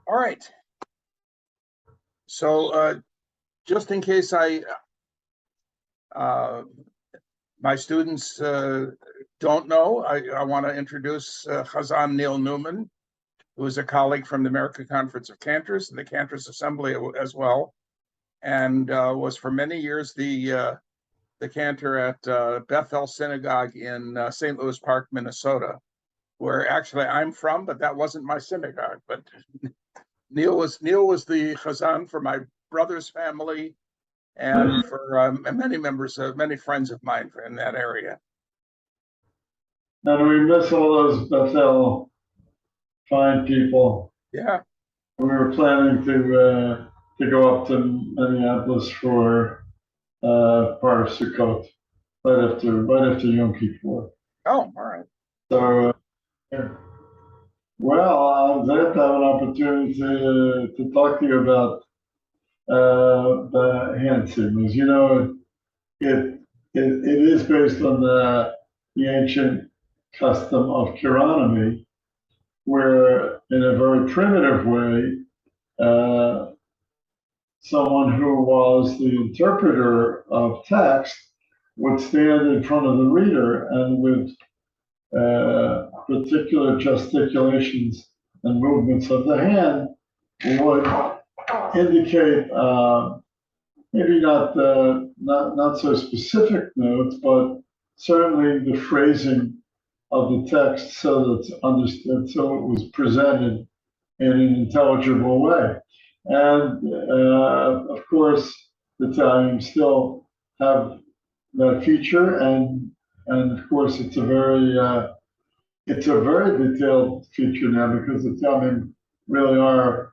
All right. So just in case my students don't know, I want to introduce Hazzan Neil Newman, who is a colleague from the American Conference of Cantors and the Cantors Assembly as well, and was for many years the cantor at Bethel Synagogue in St. Louis Park, Minnesota, where actually I'm from, but that wasn't my synagogue. But Neil was the Chazan for my brother's family and for many friends of mine in that area. And we miss all those Bethel fine people. Yeah. We were planning to go up to Minneapolis for part of Sukkot right after Yom Kippur. Oh, all right. So, well, I'm glad to have an opportunity to talk to you about the hand signals. You know, it is based on the ancient custom of Cheironomy, where in a very primitive way, someone who was the interpreter of text would stand in front of the reader and with particular gesticulations and movements of the hand would indicate maybe not so specific notes, but certainly the phrasing of the text so that it's understood, so it was presented in an intelligible way. And of course, the Italians still have that feature, and of course, it's a very detailed feature now, because the Italian really are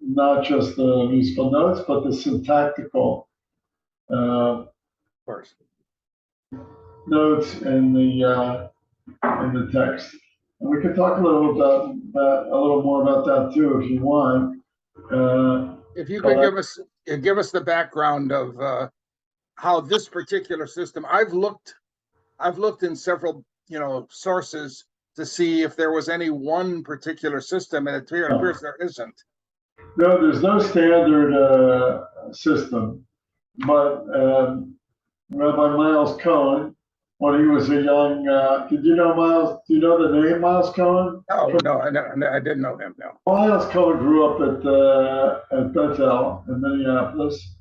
not just the musical notes, but the syntactical Of course. notes in the text. And we can talk a little more about that too, if you want. If you could give us the background of how this particular system. I've looked in several sources to see if there was any one particular system, and it appears there isn't. No, there's no standard system, but Rabbi Miles Cohen, when he was a young, did you know Miles? Do you know the name Miles Cohen? No, I didn't know him. No. Miles Cohen grew up at Bethel in Minneapolis,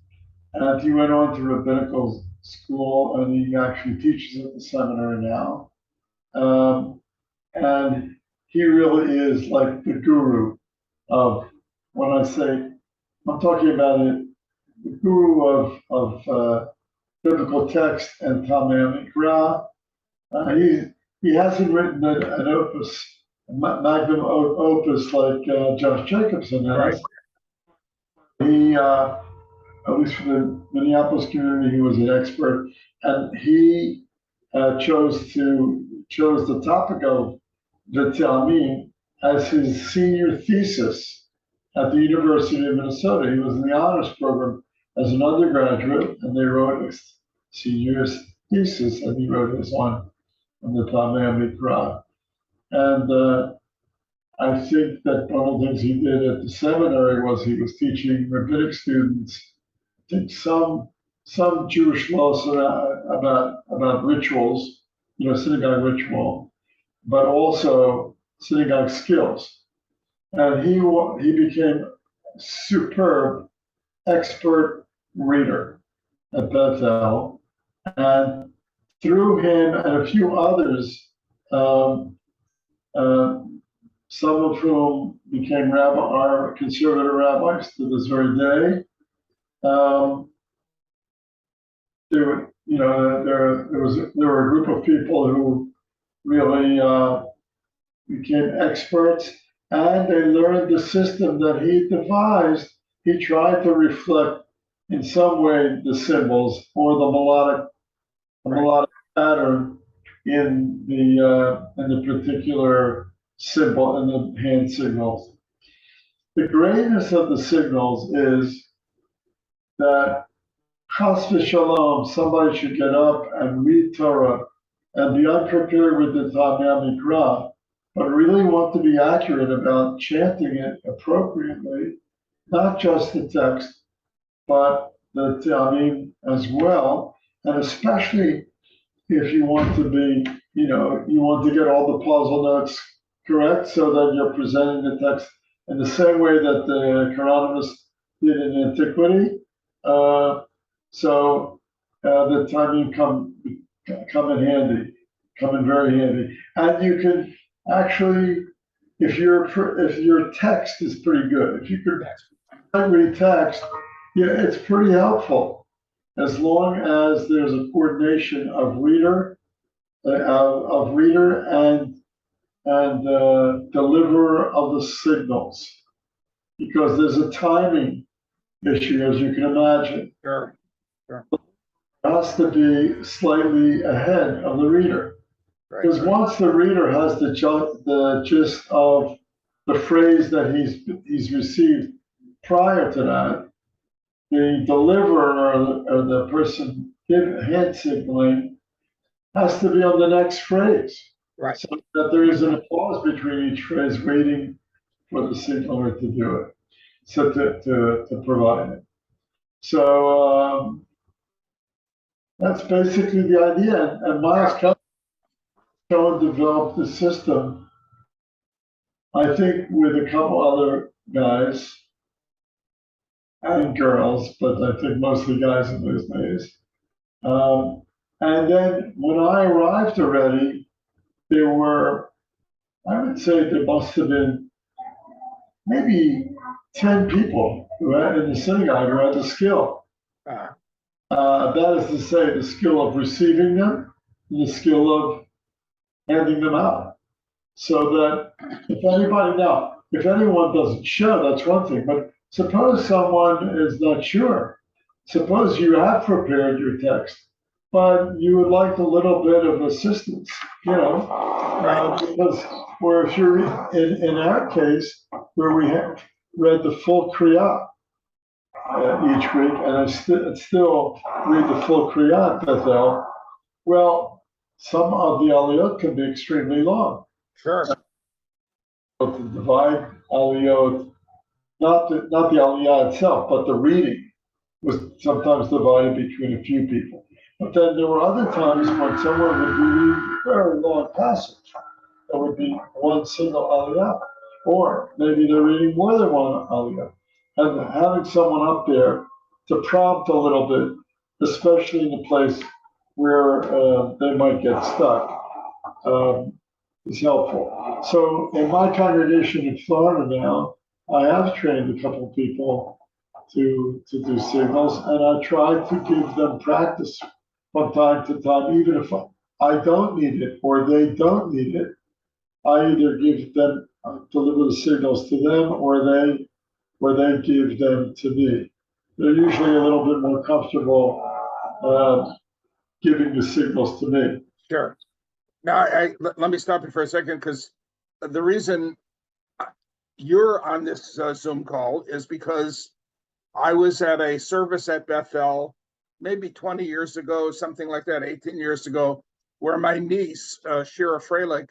and he went on to rabbinical school, and he actually teaches at the seminary now. And he really is like the guru of, when I say, I'm talking about it, the guru of biblical text and Talmud Mikra. He hasn't written an opus, a magnum opus like Josh Jacobson has. Right. He, at least for the Minneapolis community, he was an expert, and he chose the topic of the Talmud as his senior thesis at the University of Minnesota. He was in the honors program as an undergraduate, and they wrote a senior thesis, and he wrote his on the Talmud Mikra. And I think that one of the things he did at the seminary was he was teaching rabbinic students, I think some Jewish laws about rituals, synagogue ritual, but also synagogue skills. And he became a superb expert reader at Bethel, and through him and a few others, some of whom became are conservative rabbis to this very day. There were a group of people who really became experts, and they learned the system that he devised. He tried to reflect in some way the symbols or the melodic pattern in the particular symbol in the hand signals. The greatness of the signals is that chas v'shalom, somebody should get up and read Torah and be unprepared with the Talmud Mikra, but really want to be accurate about chanting it appropriately, not just the text, but the tamim as well, and especially if you want to be, you want to get all the puzzle notes correct so that you're presenting the text in the same way that the Cheironomists did in antiquity. So the tamim come in handy, come in very handy, and you can actually, if your text is pretty good, if you could read text, yeah, it's pretty helpful as long as there's a coordination of reader and deliverer of the signals, because there's a timing issue, as you can imagine. Sure. It has to be slightly ahead of the reader, because once the reader has the gist of the phrase that he's received prior to that, the deliverer or the person hand signaling has to be on the next phrase. Right. So that there is an pause between each phrase, waiting for the signaler to do it, so to provide it. So that's basically the idea. And Miles Cohen developed the system, I think, with a couple other guys and girls, but I think mostly guys in those days. And then when I arrived already, there were, I would say there must have been maybe 10 people who had in the synagogue who had the skill. That is to say, the skill of receiving them, and the skill of handing them out. So that if anyone doesn't show, that's one thing. But suppose someone is not sure. Suppose you have prepared your text, but you would like a little bit of assistance, because where if you're in our case, where we have read the full Kriya each week, and I still read the full Kriya at Bethel, well, some of the aliyot can be extremely long. Sure. To divide aliyot, not the aliyah itself, but the reading was sometimes divided between a few people. But then there were other times when someone would be reading a very long passage. There would be one single aliyah, or maybe they're reading more than one aliyah. And having someone up there to prompt a little bit, especially in a place where they might get stuck, is helpful. So in my congregation in Florida now, I have trained a couple of people to do signals, and I try to give them practice from time to time, even if I don't need it or they don't need it. I either deliver the signals to them, or they give them to me. They're usually a little bit more comfortable giving the signals to me. Sure. Now, let me stop you for a second, because the reason you're on this Zoom call is because I was at a service at Bethel maybe 20 years ago, something like that, 18 years ago, where my niece, Shira Freilich,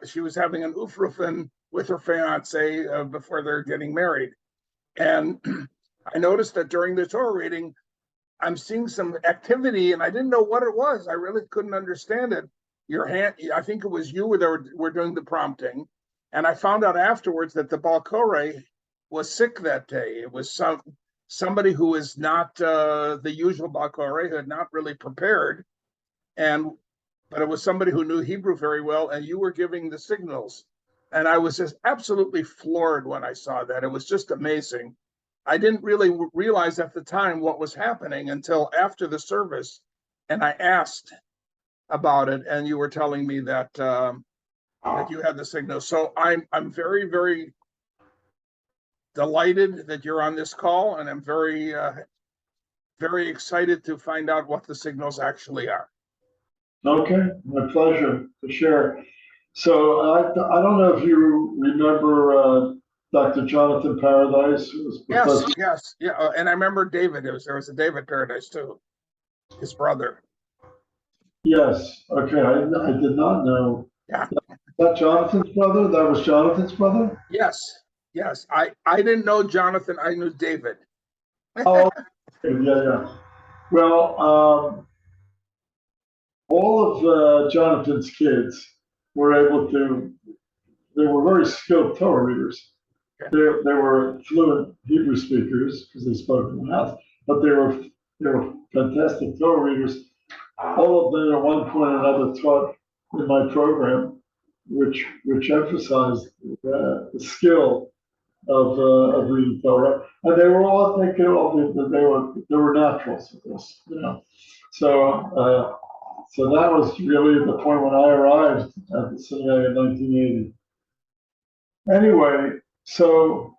she was having an ufrufen with her fiance before they're getting married. And I noticed that during the Torah reading, I'm seeing some activity, and I didn't know what it was. I really couldn't understand it. Your hand, I think it was you were doing the prompting. And I found out afterwards that the Baal Koreh was sick that day. It was somebody who is not the usual Baal Koreh, who had not really prepared. But it was somebody who knew Hebrew very well, and you were giving the signals. And I was just absolutely floored when I saw that. It was just amazing. I didn't really realize at the time what was happening until after the service, and I asked about it, and you were telling me that you had the signals. So I'm very, very delighted that you're on this call, and I'm very, very excited to find out what the signals actually are. Okay, my pleasure to share. So I don't know if you remember Dr. Jonathan Paradise. Yes, yeah, and I remember David. There was a David Paradise too, his brother. Yes. Okay, I did not know Yeah. That Jonathan's brother? That was Jonathan's brother? Yes. Yes. I didn't know Jonathan. I knew David. Oh, yeah. Well, all of Jonathan's kids were able to, they were very skilled Torah readers. They were fluent Hebrew speakers because they spoke in the house, but they were fantastic Torah readers. All of them at one point or another taught in my program, which emphasized the skill of reading Torah, and they were all thinking, they were naturals at this, you know. So so that was really the point when I arrived at the synagogue in 1980. Anyway, so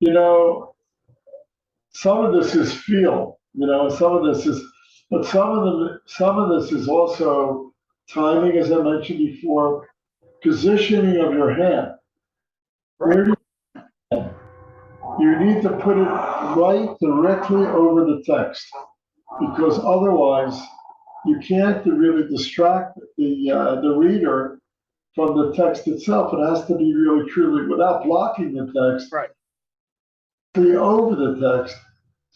you know, some of this is feel, you know, some of this is, but some of this is also timing, as I mentioned before, positioning of your hand. Where do you need to put it right directly over the text, because otherwise you can't really distract the reader from the text itself. It has to be really truly without blocking the text, Right. over the text,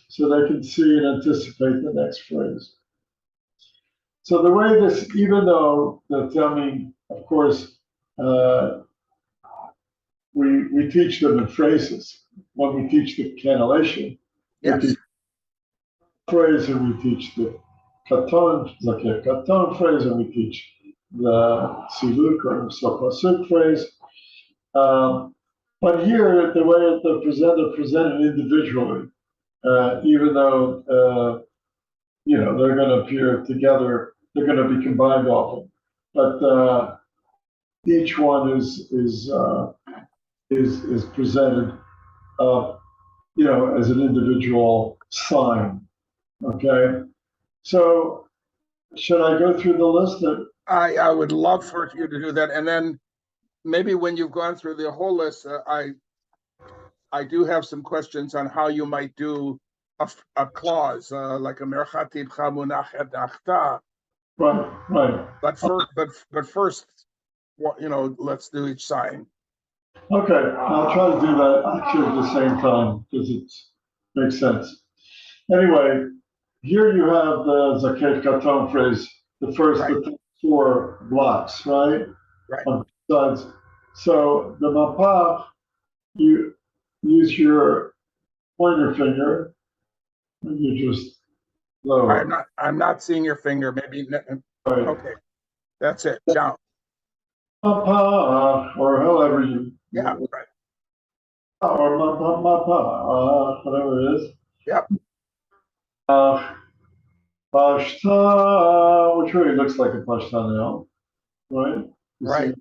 so they can see and anticipate the next phrase. So the way this, even though the telling, of course, we teach them in phrases. When we teach the cannellation, Yes. we teach phrase, and we teach the katon, zakir katon phrase, and we teach the siluk or sopasuk phrase. But here, the way they're presented individually, even though you know they're going to appear together, they're going to be combined often. But each one is presented, you know, as an individual sign. Okay, so should I go through the list? I would love for you to do that, and then maybe when you've gone through the whole list, I do have some questions on how you might do a clause like a merchatib chamunachet achta. Right. But first, you know, let's do each sign. Okay, I'll try to do that actually at the same time because it makes sense. Anyway, here you have the Zaket Katon phrase, the first the 4 blocks, right? Right. On both sides. So the mapach, you use your pointer finger and you just lower. I'm not seeing your finger. Maybe Right. okay. That's it. Down. Mapach, or however you. Yeah. Right. Or mapach, whatever it is. Yep. Pashta, which really looks like a pashta now, right? Right.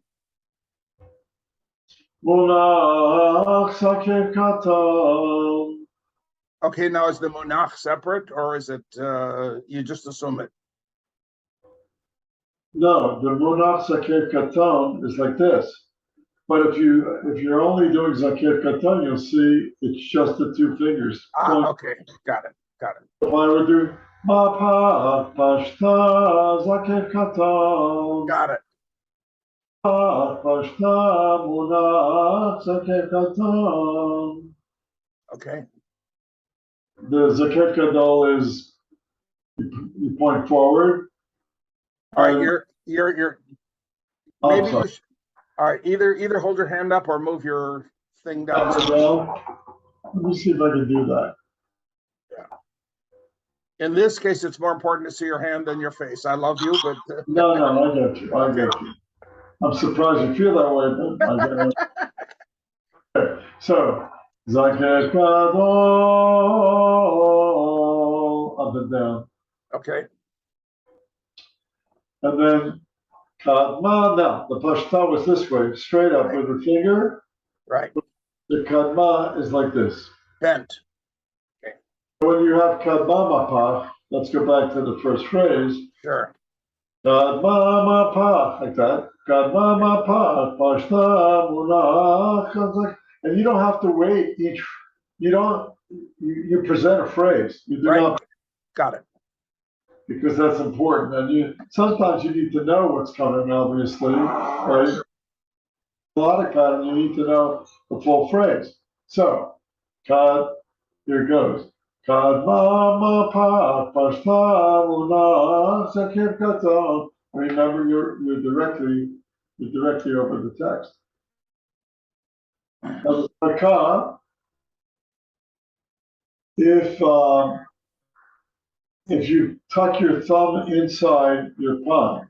Munach Zakir Katon. Okay, now is the monach separate, or is it you just assume it? No, the Munach Zakir Katon is like this. But if you're only doing Zakir Katon, you'll see it's just the 2 fingers. Okay, got it. If I would do Mapa Pashta Zakir Katon. Got it. Pashta Munach Zakir Katon. Okay. The Zaket Gadol is you point forward. All right, you're maybe sorry. you should, all right, either hold your hand up or move your thing down. Let me see if I can do that. Yeah. In this case, it's more important to see your hand than your face. I love you, but No, I get you. I'm surprised you feel that way, but I get it. Okay. So Zaket Gadol, up and down. Okay. And then Kadma. Now the Pashta was this way, straight up with the finger. Right. The Kadma is like this. Bent. Okay. When you have Kadma Mapach, let's go back to the first phrase. Sure. Kadma Mapach, like that. Kadma Mapach, Pashta Munach. And you don't have to wait each. You present a phrase. You do not. Got it. because that's important. And sometimes you need to know what's coming, obviously, right? A lot of pattern, you need to know the full phrase. So, Kad, here it goes. Kad mama pa pashla muna sakir katon. Remember, you're directly over the text. Now, the ka, if you tuck your thumb inside your palm,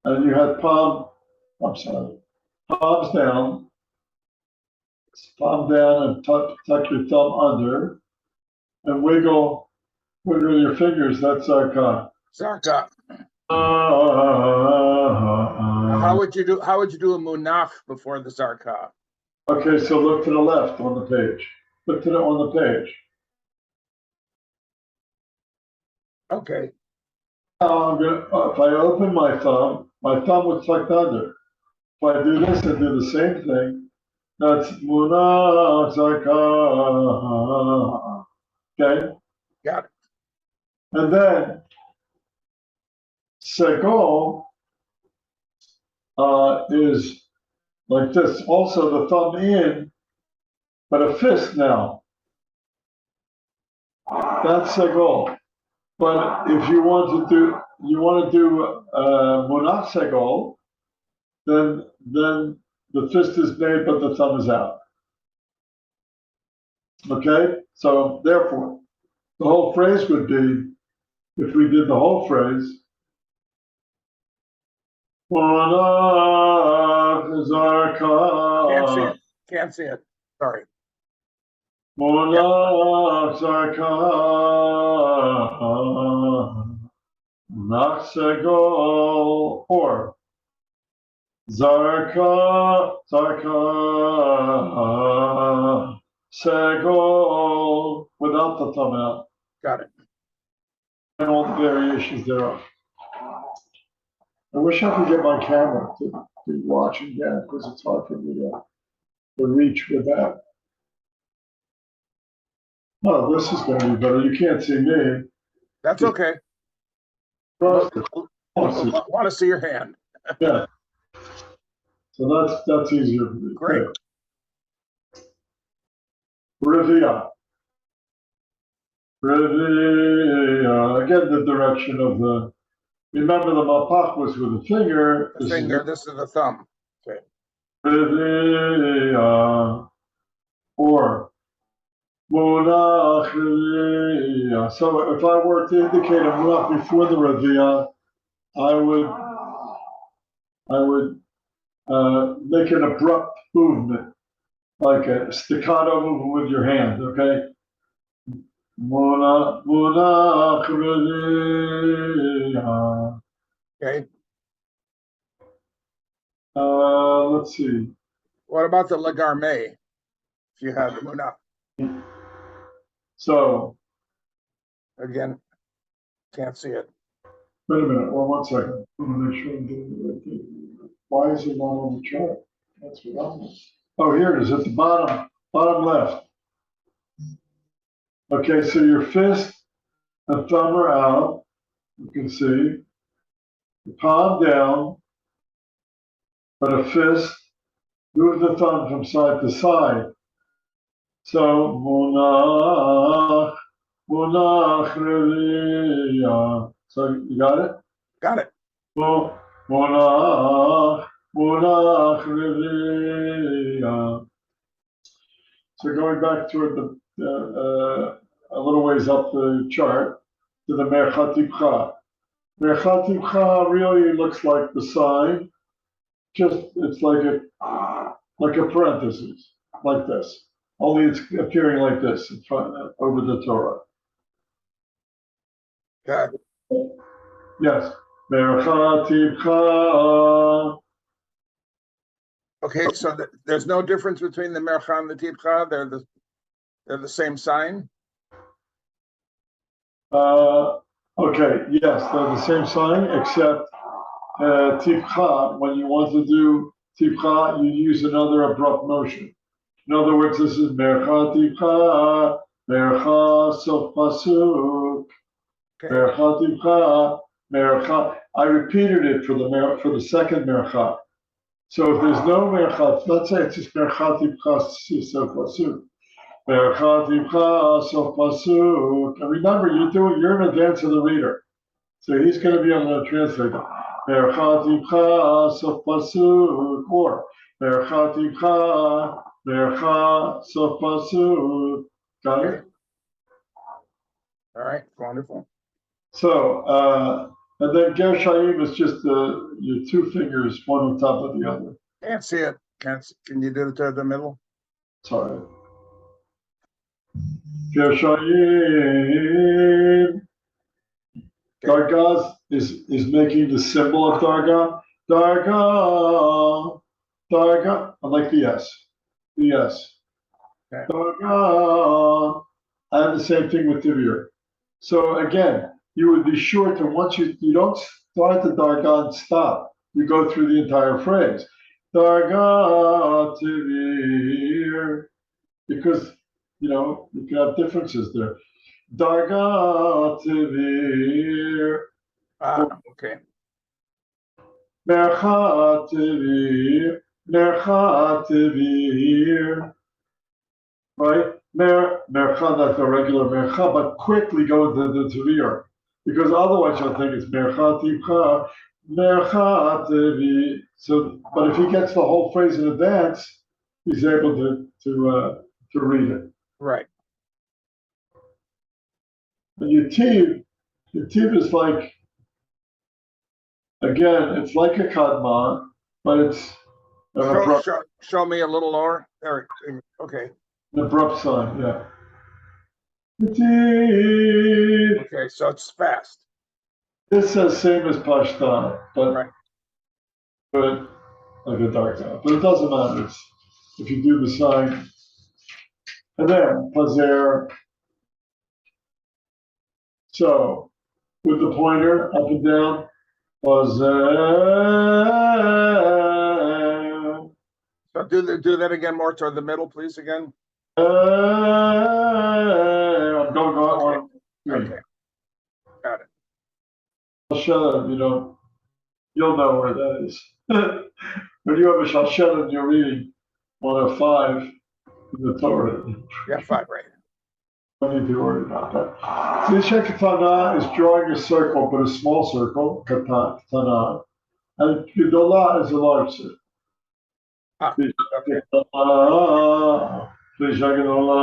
and you had palms down, and tuck your thumb under, and wiggle your fingers. That's zarka. Zarka. How would you do a munaf before the zarka? Okay, so look to the left on the page. Look to on the page. Okay. Now if I open my thumb would tucked under. If I do this and do the same thing, that's munaf zarka. Okay. Got it. And then segol is like this. Also the thumb in, but a fist now. That's segol. But if you want to do munaf segol, then the fist is made, but the thumb is out. Okay? So therefore, the whole phrase would be, if we did the whole phrase, munaf zarka. Can't see it. Sorry. Munaf zarka. Munaf segol, or zarka segol, without the thumb out. Got it. And all the variations thereof. I wish I could get my camera to watch again, because it's hard for me to reach with that. Oh, this is going to be better. You can't see me. That's okay. Want to see your hand? Yeah. So that's easier for me. Great. Rivia. Again, the direction of the. Remember, the mapach was with the finger. The finger. This is the thumb. Okay. Rivia, or munach rivia. So if I were to indicate a munach before the rivia, I would make an abrupt movement, like a staccato movement with your hand. Okay. Okay. Let's see. What about the lagarme? If you had the munaf. So Again, can't see it. wait a minute. Well, 1 second. I want to make sure I'm doing the right thing. Why is it not on the chart? That's what I'm. Oh, here it is at the bottom left. Okay, so your fist and thumb are out. You can see the palm down, but a fist. Move the thumb from side to side. So munach rivia. So you got it? Got it. Munach rivia. So going back toward a little ways up the chart to the merchatibcha. Merchatibcha really looks like the sign. Just it's like a parenthesis, like this. Only it's appearing like this in front over the Torah. Got it. Yes. Merchatibcha. Okay, so there's no difference between the mercha and the tibcha. They're the same sign. Okay. Yes, they're the same sign, except tibcha. When you want to do tibcha, you use another abrupt motion. In other words, this is mercha tibcha, mercha sof pasuk. Okay. Mercha Tivcha, Mercha. I repeated it for the second Mercha. So if there's no Mercha, let's say it's just Mercha Tivcha Sof Pasuk. Mercha Tivcha Sof Pasuk. And remember, you're in advance of the reader. So he's going to be able to translate it. Mercha Tivcha Sof Pasuk. Or Mercha Tivcha, Mercha Sof Pasuk. Got it? All right, wonderful. So, and then Gershayim is just your two fingers, one on top of the other. Can't see it. Can you do it to the middle? Sorry. Gershayim. Dargah is making the symbol of Dargah. Dargah. Dargah. I like the S. The S. Okay. Dargah. And the same thing with Tivir. So again, you would be sure to, once you don't start the Dargah and stop, you go through the entire phrase. Dargah Tivir. Because, you can have differences there. Dargah Tivir. Okay. Mercha Tivir. Mercha Tivir. Right? Mercha, not the regular Mercha, but quickly go into the Tivir. Because otherwise you'll think it's Mercha Tivcha. Mercha Tivir. So, but if he gets the whole phrase in advance, he's able to read it. Right. And Yativ is like, again, it's like a kadma, but it's an Show me a little lower. There. Okay. an abrupt sign, yeah. Yativ. Okay, so it's fast. This says same as Pashtan, but Right. Like a dark sign. But it doesn't matter. It's, if you do the sign. And then Pazer. So with the pointer up and down, Pazer. So do that again more toward the middle, please, again. I'm going on. Okay. Got it. Shalshelim, you'll know where that is. When you have a Shalshelim, you're reading on a 5 in the Torah. Yeah, 5, right. Don't need to worry about that. Tlisha Katana is drawing a circle, but a small circle, Katana, and Gedola is a large circle. Okay. Tlisha Gedola,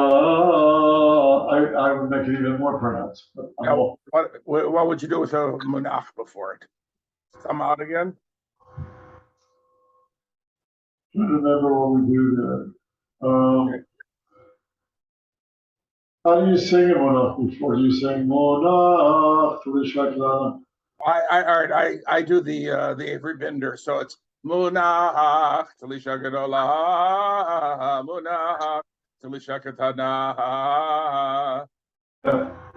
I would make it even more pronounced. But Now, what would you do with a munach before it? Come out again? I don't remember what we do there. How do you sing a monach before? Do you sing monach? I do the Avery Binder, so it's munach Talisha Gedola, munach Talisha Katana,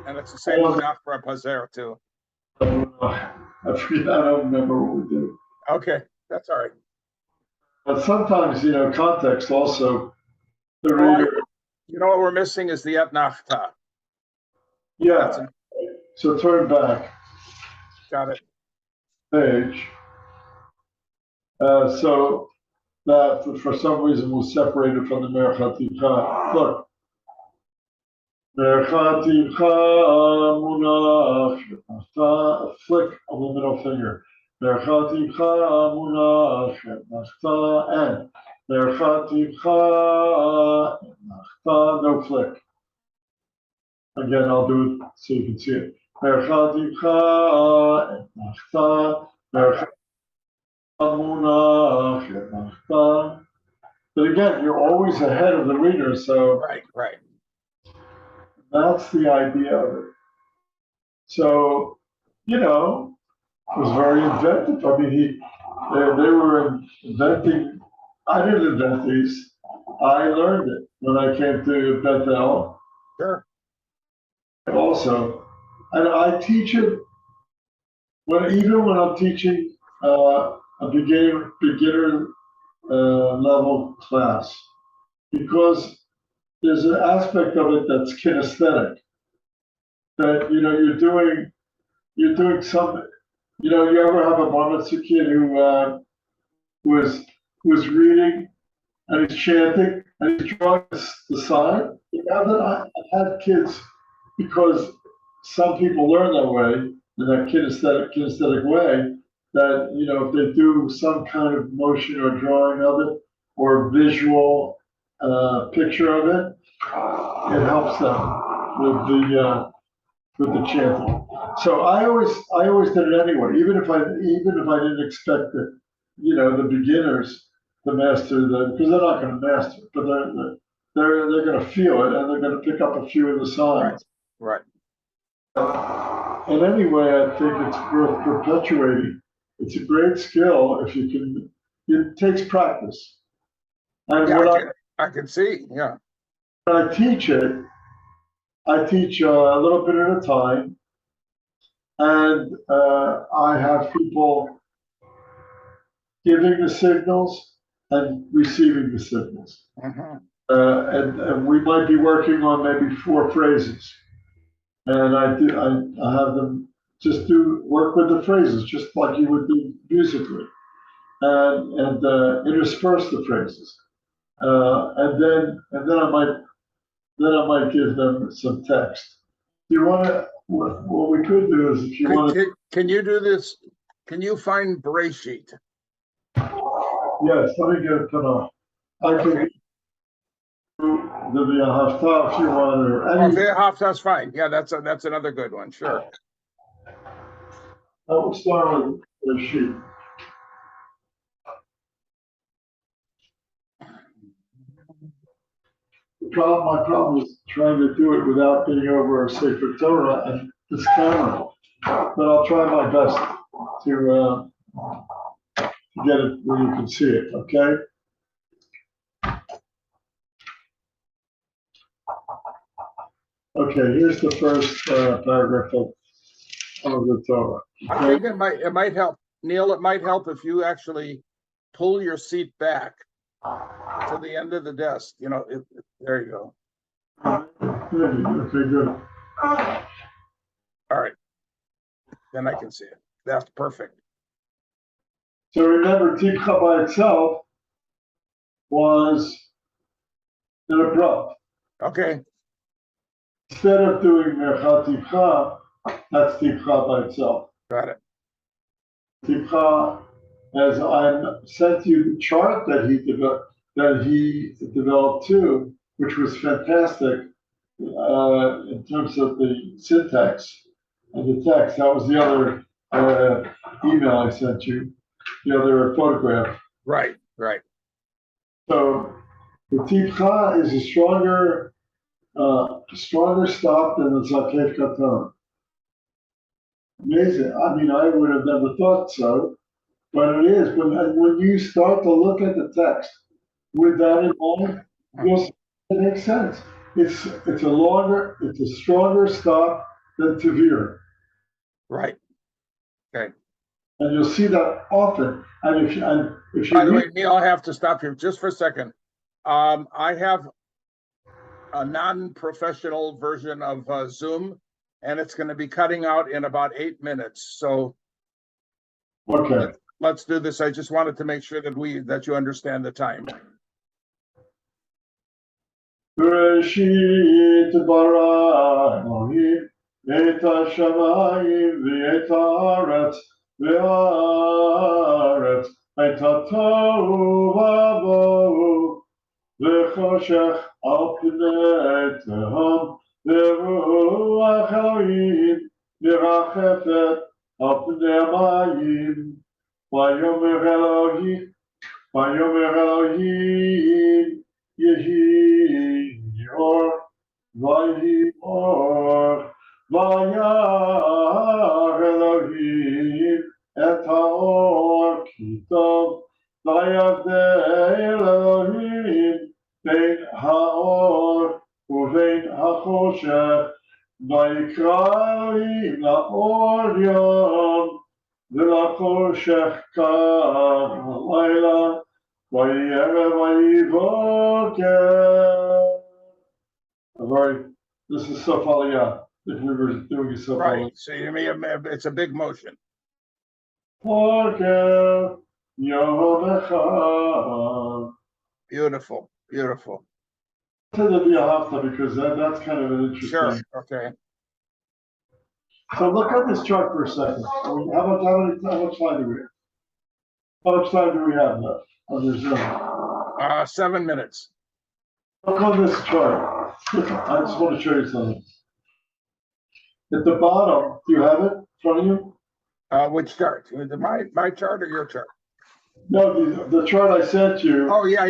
and it's the same munach for a pazer too. I forget. I don't remember what we do. Okay, that's all right. But sometimes, context also. The reader. You know what we're missing is the etnachta. Yeah. So turn back. Got it. Page. So that for some reason was separated from the Mercha Tivcha. Look. Mercha Tivcha munach. Flick of the middle finger. Mercha Tivcha munach. And Mercha Tivcha. No flick. Again, I'll do it so you can see it. Mercha Tivcha Mercha munach. But again, you're always ahead of the reader, so right. That's the idea of it. So, it was very inventive. I mean, they were inventing. I didn't invent these. I learned it when I came to Bethel. Sure. Also, and I teach it even when I'm teaching a beginner level class, because there's an aspect of it that's kinesthetic. That you're doing you're doing some, you ever have a bar mitzvah kid who was reading and he's chanting and he's drawing the sign? Now that I've had kids, because some people learn that way, in that kinesthetic way, that, if they do some kind of motion or drawing of it or visual picture of it, it helps them with the chanting. So I always did it anyway, even if I didn't expect it, the beginners to master because they're not going to master it, but they're going to feel it and they're going to pick up a few of the signs. Right. And anyway, I think it's worth perpetuating. It's a great skill if you can. It takes practice. And Yeah, I can see. Yeah. When I teach it, I teach a little bit at a time, and I have people giving the signals and receiving the signals. And we might be working on maybe 4 phrases. And I have them just work with the phrases, just like you would do musically, and intersperse the phrases, and then I might give them some text. You want to? What we could do is, if you want to, can you do this? Can you find Bereshit? Yes, let me get it to I can do the Haftarah if you want, or any. Okay, Haftarah's fine. Yeah, that's another good one. Sure. I will start with the sheet. My problem is trying to do it without being over a Sefer Torah and this camera, but I'll try my best to get it where you can see it, okay? Okay, here's the first paragraph of the Torah. Okay? I think it might help, Neil. It might help if you actually pull your seat back to the end of the desk. There you go. Okay, good. All right. Then I can see it. That's perfect. So remember, Tikha by itself was an abrupt. Okay. Instead of doing Mercha Tikha, that's Tikha by itself. Got it. Tikha, as I sent you the chart that he developed too, which was fantastic in terms of the syntax and the text. That was the other email I sent you, the other photograph. Right. So the Tikha is a stronger stop than the Zakef Katan. Amazing. I mean, I would have never thought so, but it is. When you start to look at the text with that in mind, you'll see it makes sense. It's a stronger stop than Tavir. Right. Okay. And you'll see that often. And if you By the way, Neil, I have to stop here just for a second. I have a non-professional version of Zoom, and it's going to be cutting out in about 8 minutes. So okay, let's do this. I just wanted to make sure that you understand the time. Bereshit bara Elohim et hashamayim ve'et haaretz ve'haaretz et hatohu v'avohu ve'choshech al pnei tehom ve'ruach Elohim merachefet al pnei hamayim vayomer Elohim Yehi Yor Vayi Or Vayar Elohim Et Haor Kitov Vayavdei Elohim Bein Haor Uvein HaChoshech Vayikra Elohim La'or Yom V'la'choshech Kar Halayla This is Sof Aliyah. if we were doing it so Right, so you mean, it's a big motion. Forgive Yehomecha. Beautiful, beautiful. To the Viahafta, because that's kind of an interesting. Sure, okay. So look at this chart for a second. How much time do we have? How much time do we have left on your Zoom? 7 minutes. Look on this chart. Look, I just want to show you something. At the bottom, do you have it in front of you? Which chart? My chart or your chart? No, the chart I sent you. Oh, yeah.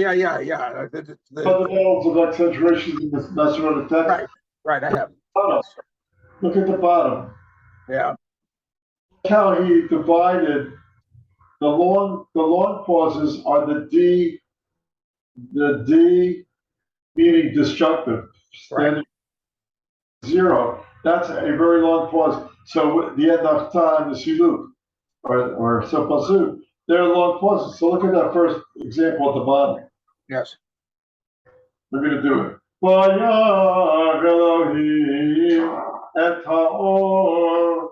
Fundamentals of accentuations in the Masoretic text. Right, I have. Bottom. Look at the bottom. Yeah, Look how he divided the long pauses are the D meaning disjunctive. Standing zero. That's a very long pause. So the end of time, the siluk, or sopasu, they're long pauses. So look at that first example at the bottom. yes. We're going to do it. Vayar Elohim et haor.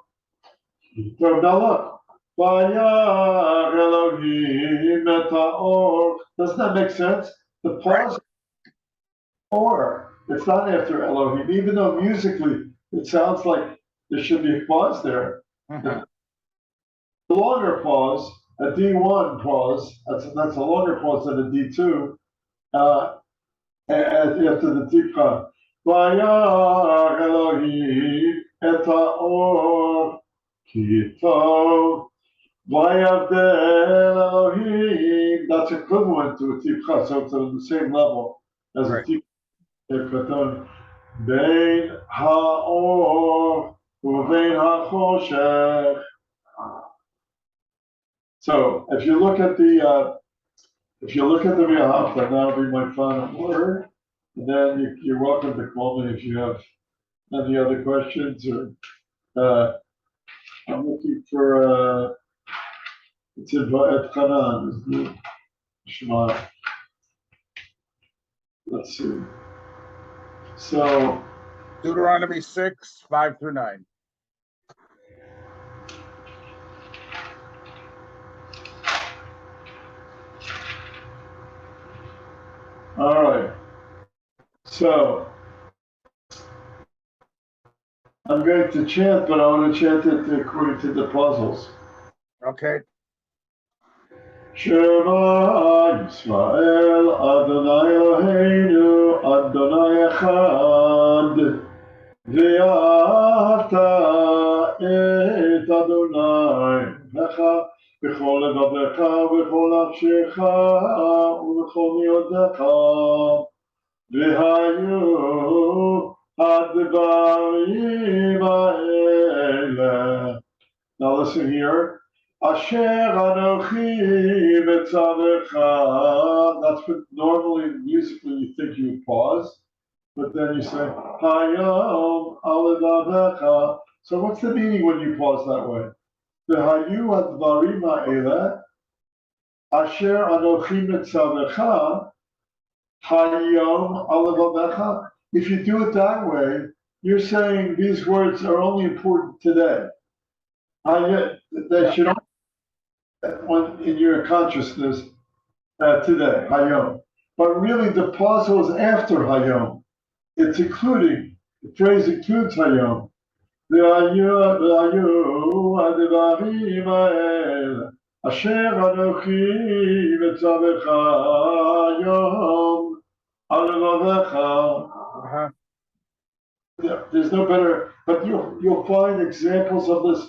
So now look. Vayar Elohim et haor. Doesn't that make sense? The pause or it's not after Elohim, even though musically it sounds like there should be a pause there. Mhm. The longer pause, a D1 pause, that's a longer pause than a D2. After the Tikva. Vayar Elohim et haor ki tov. Vayavdel Elohim. That's equivalent to a Tikva, so it's on the same level as a Tikva. Bein haor uvein hachoshech. So if you look at the Viahafta, that'll be my final word. And then you're welcome to call me if you have any other questions or I'm looking for it's in Va'et is the Shema. Let's see. So Deuteronomy 6, 5 through 9. all right. So I'm going to chant, but I want to chant it according to the puzzles. Okay. Shema Yisrael Adonai Eloheinu Adonai Echad Ve'ahavta et Adonai Elohecha b'chol levavecha v'chol nafshecha u'b'chol miodecha v'hayu advarim ha'eleh. Now listen here. Asher Anochi Metzavecha. That's what normally musically you think you would pause, but then you say Hayom Aledavecha. So what's the meaning when you pause that way? The Hayu Advarim Ha'eleh Asher Anochi Metzavecha Hayom Aledavecha. If you do it that way, you're saying these words are only important today. They should only in your consciousness today, Hayom. But really the pause was after Hayom. It's including, the phrase includes Hayom. Asher Anochi Metzavecha Hayom Alevavecha. There's no better, but you'll find examples of this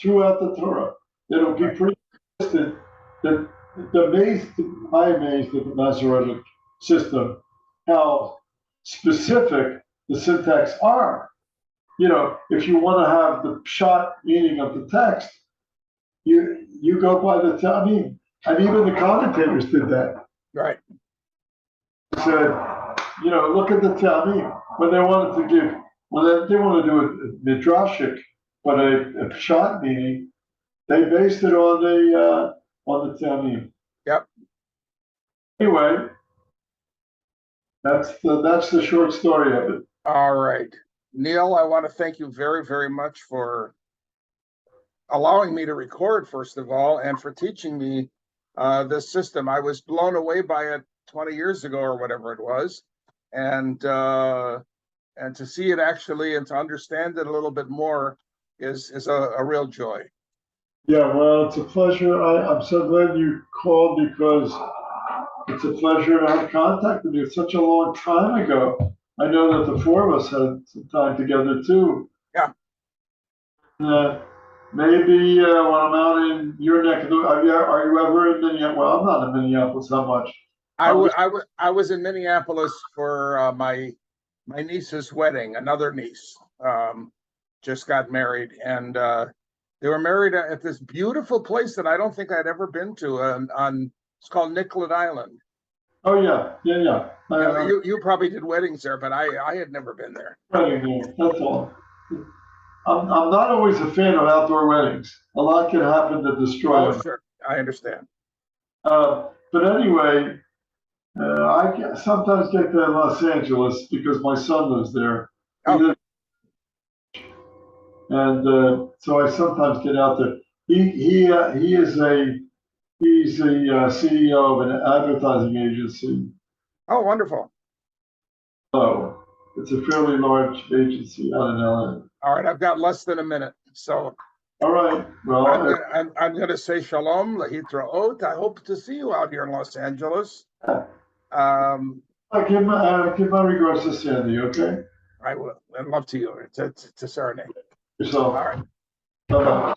throughout the Torah. It'll be pretty consistent. I'm amazed at the Masoretic system, how specific the syntax are. You know, if you want to have the pshat meaning of the text, you go by the Ta'amim. And even the commentators did that. Right. Said, you know, look at the Ta'amim. When they wanted to give, when they want to do a midrashic, but a pshat meaning, they based it on the Ta'amim. Yep. Anyway, that's the short story of it. All right. Neil, I want to thank you very, very much for allowing me to record, first of all, and for teaching me this system. I was blown away by it 20 years ago or whatever it was. And to see it actually and to understand it a little bit more is a real joy. Yeah, well, it's a pleasure. I'm so glad you called because it's a pleasure to have contact with you. It's such a long time ago. I know that the four of us had some time together too. Yeah. Maybe when I'm out in your neck of the, are you ever in Minneapolis? Well, I'm not in Minneapolis that much. I was in Minneapolis for my niece's wedding. Another niece just got married, and they were married at this beautiful place that I don't think I'd ever been to. It's called Nicollet Island. Oh yeah. You probably did weddings there, but I had never been there. Wedding there, that's all. I'm not always a fan of outdoor weddings. A lot can happen to destroy them. Sure, I understand. But anyway, I sometimes get to Los Angeles because my son lives there. Oh. And so I sometimes get out there. He's a CEO of an advertising agency. Oh, wonderful. So it's a fairly large agency out in LA. All right, I've got less than a minute, so all right. Well, I'm going to say shalom, lahitraot. I hope to see you out here in Los Angeles. I give my regards to Sandy. Okay. I will. And love to you. It's a serenade. Yourself. All right. Bye-bye.